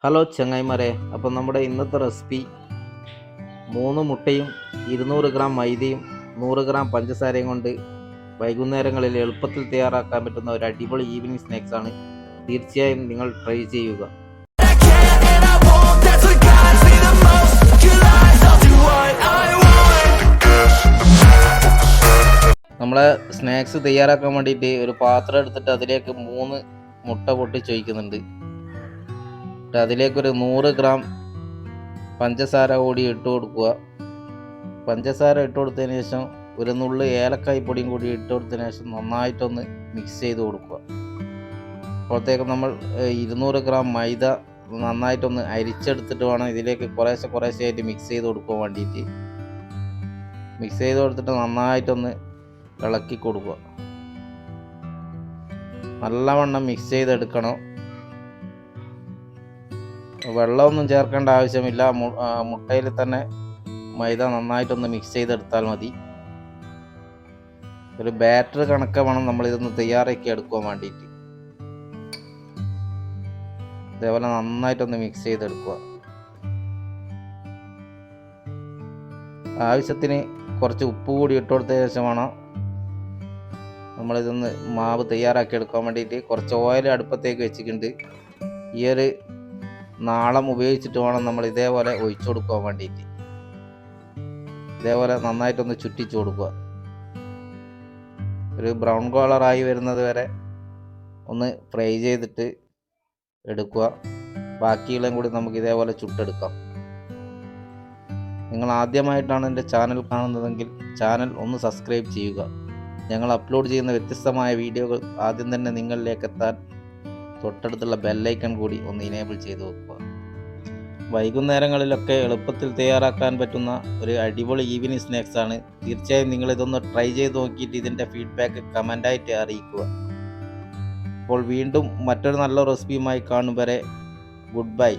Hello ചങ്ങായിമാരെ, അപ്പം നമ്മുടെ ഇന്നത്തെ റെസിപ്പി 3 മുട്ടയും 200 ഗ്രാം മൈദയും 100 ഗ്രാം പഞ്ചസാരയും കൊണ്ട് വൈകുന്നേരങ്ങളിൽ എളുപ്പത്തിൽ തയ്യാറാക്കാൻ പറ്റുന്ന ഒരു അടിപൊളി ഈവനിങ് സ്നാക്സ് ആണ്. തീർച്ചയായും നിങ്ങൾ ട്രൈ ചെയ്യുക. നമ്മളെ സ്നാക്സ് തയ്യാറാക്കാൻ വേണ്ടിയിട്ട് ഒരു പാത്രം എടുത്തിട്ട് അതിലേക്ക് 3 മുട്ട പൊട്ടിച്ചൊഴിക്കുന്നുണ്ട്. അതിലേക്കൊരു 100 ഗ്രാം പഞ്ചസാര കൂടി ഇട്ട് കൊടുക്കുക. പഞ്ചസാര ഇട്ട് കൊടുത്തതിന് ശേഷം ഒരു നുള്ളു ഏലക്കായ് പൊടിയും കൂടി ഇട്ട് കൊടുത്തതിന് ശേഷം നന്നായിട്ടൊന്ന് മിക്സ് ചെയ്ത് കൊടുക്കുക. അപ്പോഴത്തേക്കും നമ്മൾ 200 ഗ്രാം മൈദ നന്നായിട്ടൊന്ന് അരിച്ചെടുത്തിട്ട് വേണം ഇതിലേക്ക് കുറേശ്ശെയായിട്ട് മിക്സ് ചെയ്ത് കൊടുക്കാൻ വേണ്ടിയിട്ട്. മിക്സ് ചെയ്ത് കൊടുത്തിട്ട് നന്നായിട്ടൊന്ന് ഇളക്കി കൊടുക്കുക. നല്ലവണ്ണം മിക്സ് ചെയ്തെടുക്കണം. വെള്ളമൊന്നും ചേർക്കേണ്ട ആവശ്യമില്ല. മുട്ടയിൽ തന്നെ മൈദ നന്നായിട്ടൊന്ന് മിക്സ് ചെയ്തെടുത്താൽ മതി. ഒരു ബാറ്റർ കണക്കെ വേണം നമ്മളിതൊന്ന് തയ്യാറാക്കി എടുക്കാൻ വേണ്ടിയിട്ട്. ഇതേപോലെ നന്നായിട്ടൊന്ന് മിക്സ് ചെയ്തെടുക്കുക. ആവശ്യത്തിന് കുറച്ച് ഉപ്പ് കൂടി ഇട്ട് കൊടുത്ത ശേഷമാണ് നമ്മളിതൊന്ന് മാവ് തയ്യാറാക്കി എടുക്കാൻ വേണ്ടിയിട്ട്. കുറച്ച് ഓയിൽ അടുപ്പത്തേക്ക് വെച്ചിട്ടുണ്ട്. ഈ ഒരു നാളം ഉപയോഗിച്ചിട്ട് വേണം നമ്മൾ ഇതേപോലെ ഒഴിച്ചു കൊടുക്കാൻ വേണ്ടിയിട്ട്. ഇതേപോലെ നന്നായിട്ടൊന്ന് ചുറ്റിച്ചു കൊടുക്കുക. ഒരു ബ്രൗൺ കളറായി വരുന്നത് വരെ ഒന്ന് ഫ്രൈ ചെയ്തിട്ട് എടുക്കുക. ബാക്കിയെല്ലാം കൂടി നമുക്ക് ഇതേപോലെ ചുട്ടെടുക്കാം. നിങ്ങൾ ആദ്യമായിട്ടാണ് എൻ്റെ ചാനൽ കാണുന്നതെങ്കിൽ ചാനൽ ഒന്ന് സബ്സ്ക്രൈബ് ചെയ്യുക. ഞങ്ങൾ അപ്ലോഡ് ചെയ്യുന്ന വ്യത്യസ്തമായ വീഡിയോകൾ ആദ്യം തന്നെ നിങ്ങളിലേക്ക് എത്താൻ തൊട്ടടുത്തുള്ള ബെല്ലൈക്കൺ കൂടി ഒന്ന് ഇനേബിൾ ചെയ്ത് വെക്കുക. വൈകുന്നേരങ്ങളിലൊക്കെ എളുപ്പത്തിൽ തയ്യാറാക്കാൻ പറ്റുന്ന ഒരു അടിപൊളി ഈവനിങ് സ്നാക്സ് ആണ്. തീർച്ചയായും നിങ്ങൾ ഇതൊന്ന് ട്രൈ ചെയ്ത് നോക്കിയിട്ട് ഇതിൻ്റെ ഫീഡ്ബാക്ക് കമൻ്റായിട്ട് അറിയിക്കുക. അപ്പോൾ വീണ്ടും മറ്റൊരു നല്ല റെസിപ്പിയുമായി കാണും വരെ ഗുഡ് ബൈ.